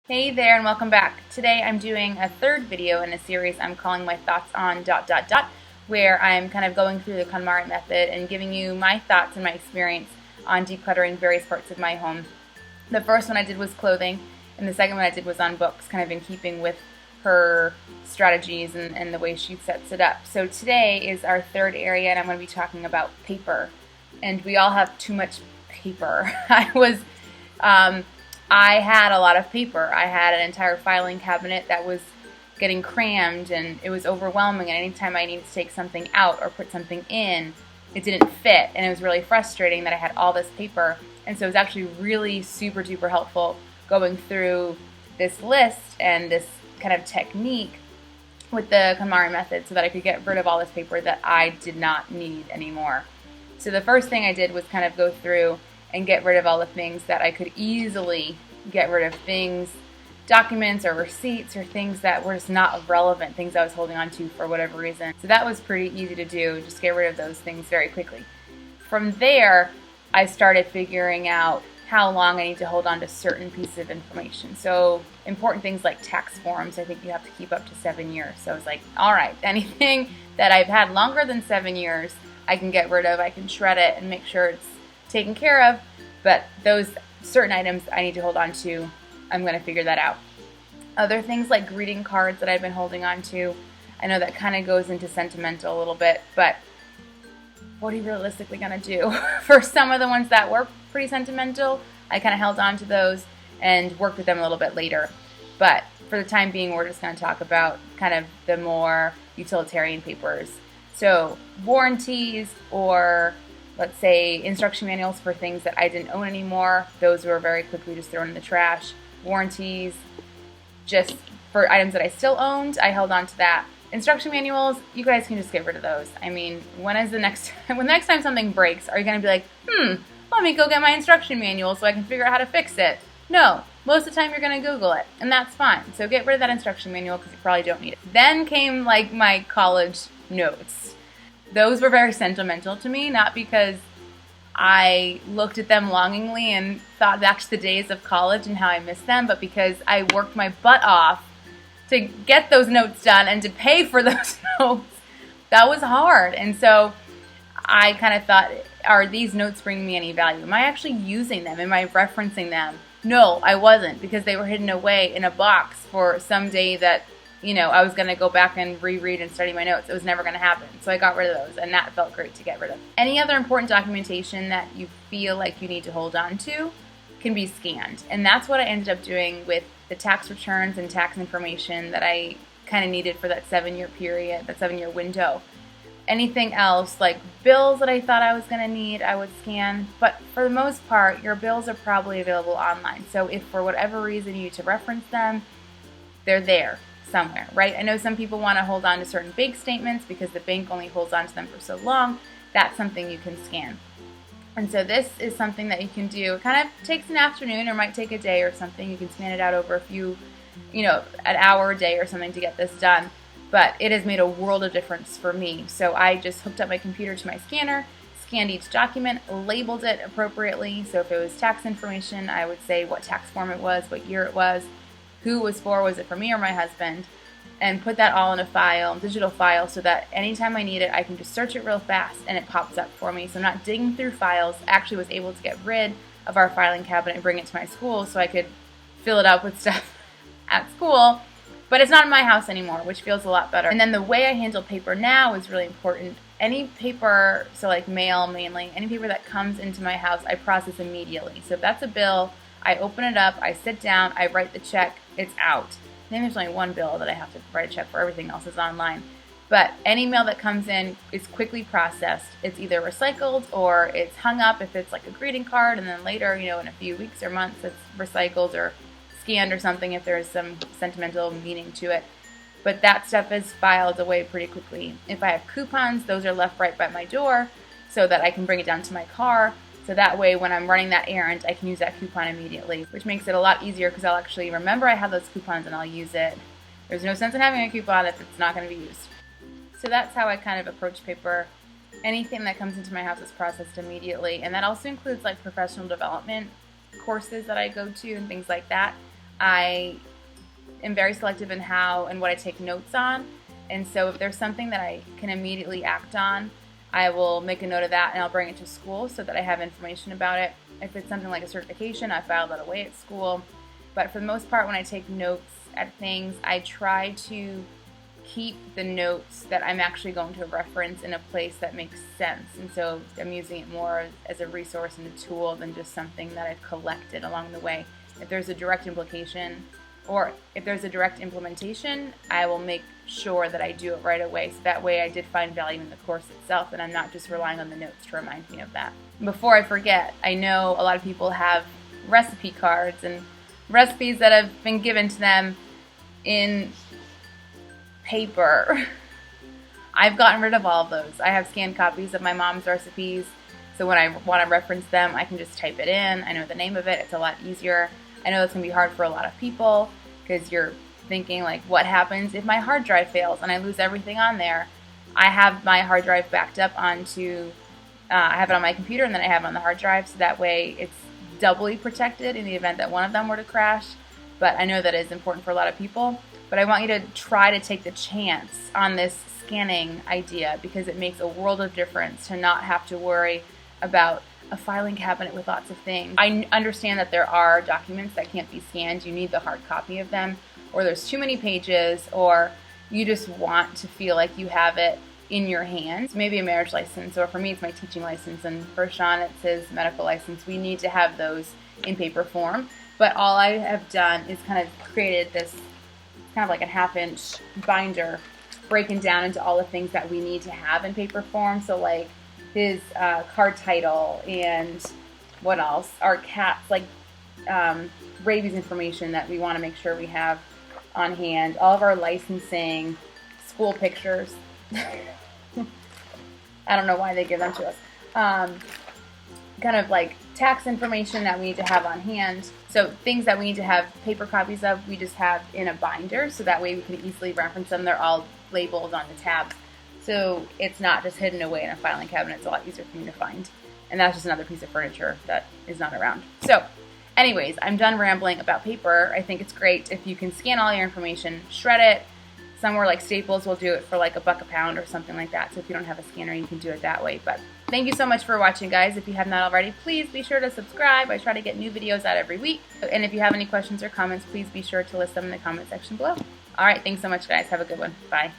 Hey there and welcome back. Today I'm doing a third video in a series I'm calling my thoughts on ... where I'm kind of going through the KonMari method and giving you my thoughts and my experience on decluttering various parts of my home. The first one I did was clothing, and the second one I did was on books, kind of in keeping with her strategies and the way she sets it up. So today is our third area, and I'm going to be talking about paper. And we all have too much paper. I had a lot of paper. I had an entire filing cabinet that was getting crammed, and it was overwhelming, and anytime I needed to take something out or put something in, it didn't fit, and it was really frustrating that I had all this paper. And so it was actually really super duper helpful going through this list and this kind of technique with the KonMari method so that I could get rid of all this paper that I did not need anymore. So the first thing I did was kind of go through and get rid of all the things that I could easily get rid of, things, documents or receipts or things that were just not relevant, things I was holding on to for whatever reason. So that was pretty easy to do, just get rid of those things very quickly. From there, I started figuring out how long I need to hold on to certain pieces of information. So important things like tax forms, I think you have to keep up to 7 years. So I was like, all right, anything that I've had longer than 7 years, I can get rid of, I can shred it and make sure it's taken care of, but those certain items I need to hold on to, I'm going to figure that out. Other things like greeting cards that I've been holding on to, I know that kind of goes into sentimental a little bit, but what are you realistically going to do? For some of the ones that were pretty sentimental, I kind of held on to those and worked with them a little bit later. But for the time being, we're just going to talk about kind of the more utilitarian papers. So warranties, or let's say instruction manuals for things that I didn't own anymore, those were very quickly just thrown in the trash. Warranties, just for items that I still owned, I held on to that. Instruction manuals, you guys can just get rid of those. I mean, when the next time something breaks, are you going to be like, let me go get my instruction manual so I can figure out how to fix it? No. Most of the time you're going to Google it, and that's fine. So get rid of that instruction manual because you probably don't need it. Then came like my college notes. Those were very sentimental to me, not because I looked at them longingly and thought back to the days of college and how I miss them, but because I worked my butt off to get those notes done and to pay for those notes. That was hard. And so I kind of thought, are these notes bringing me any value? Am I actually using them? Am I referencing them? No, I wasn't, because they were hidden away in a box for some day that, I was going to go back and reread and study my notes. It was never going to happen. So I got rid of those, and that felt great to get rid of. Any other important documentation that you feel like you need to hold on to can be scanned. And that's what I ended up doing with the tax returns and tax information that I kind of needed for that 7-year period, that 7-year window. Anything else, like bills that I thought I was going to need, I would scan. But for the most part, your bills are probably available online. So if for whatever reason you need to reference them, they're there somewhere, right? I know some people want to hold on to certain bank statements because the bank only holds on to them for so long. That's something you can scan. And so this is something that you can do. It kind of takes an afternoon or might take a day or something. You can span it out over a few, an hour a day or something to get this done. But it has made a world of difference for me. So I just hooked up my computer to my scanner, scanned each document, labeled it appropriately. So if it was tax information, I would say what tax form it was, what year it was, who it was for, was it for me or my husband, and put that all in a file, digital file, so that anytime I need it, I can just search it real fast and it pops up for me. So I'm not digging through files. I actually was able to get rid of our filing cabinet and bring it to my school so I could fill it up with stuff at school, but it's not in my house anymore, which feels a lot better. And then the way I handle paper now is really important. Any paper, so like mail mainly, any paper that comes into my house, I process immediately. So if that's a bill, I open it up, I sit down, I write the check, it's out. I think there's only one bill that I have to write a check for. Everything else is online. But any mail that comes in is quickly processed. It's either recycled or it's hung up if it's like a greeting card, and then later, in a few weeks or months, it's recycled or scanned or something if there's some sentimental meaning to it. But that stuff is filed away pretty quickly. If I have coupons, those are left right by my door so that I can bring it down to my car. So that way, when I'm running that errand, I can use that coupon immediately, which makes it a lot easier because I'll actually remember I have those coupons and I'll use it. There's no sense in having a coupon if it's not going to be used. So that's how I kind of approach paper. Anything that comes into my house is processed immediately, and that also includes like professional development courses that I go to and things like that. I am very selective in how and what I take notes on. And so if there's something that I can immediately act on, I will make a note of that and I'll bring it to school so that I have information about it. If it's something like a certification, I file that away at school. But for the most part, when I take notes at things, I try to keep the notes that I'm actually going to reference in a place that makes sense. And so I'm using it more as a resource and a tool than just something that I've collected along the way. If there's a direct implication, or if there's a direct implementation, I will make sure that I do it right away. So that way I did find value in the course itself, and I'm not just relying on the notes to remind me of that. Before I forget, I know a lot of people have recipe cards and recipes that have been given to them in paper. I've gotten rid of all of those. I have scanned copies of my mom's recipes, so when I want to reference them, I can just type it in. I know the name of it. It's a lot easier. I know it's going to be hard for a lot of people because you're thinking, like, what happens if my hard drive fails and I lose everything on there? I have my hard drive backed up onto, I have it on my computer and then I have it on the hard drive, so that way it's doubly protected in the event that one of them were to crash. But I know that is important for a lot of people. But I want you to try to take the chance on this scanning idea because it makes a world of difference to not have to worry about a filing cabinet with lots of things. I understand that there are documents that can't be scanned. You need the hard copy of them, or there's too many pages, or you just want to feel like you have it in your hands. Maybe a marriage license, or for me it's my teaching license, and for Sean it's his medical license. We need to have those in paper form. But all I have done is kind of created this kind of like a half-inch binder breaking down into all the things that we need to have in paper form. So like his card title, and what else? Our cats, like rabies information that we want to make sure we have on hand. All of our licensing, school pictures. I don't know why they give them to us. Kind of like tax information that we need to have on hand. So things that we need to have paper copies of, we just have in a binder, so that way we can easily reference them. They're all labeled on the tabs. So it's not just hidden away in a filing cabinet. It's a lot easier for me to find. And that's just another piece of furniture that is not around. So anyways, I'm done rambling about paper. I think it's great if you can scan all your information, shred it. Somewhere like Staples will do it for like $1 a pound or something like that. So if you don't have a scanner, you can do it that way. But thank you so much for watching, guys. If you have not already, please be sure to subscribe. I try to get new videos out every week. And if you have any questions or comments, please be sure to list them in the comment section below. All right, thanks so much, guys. Have a good one. Bye.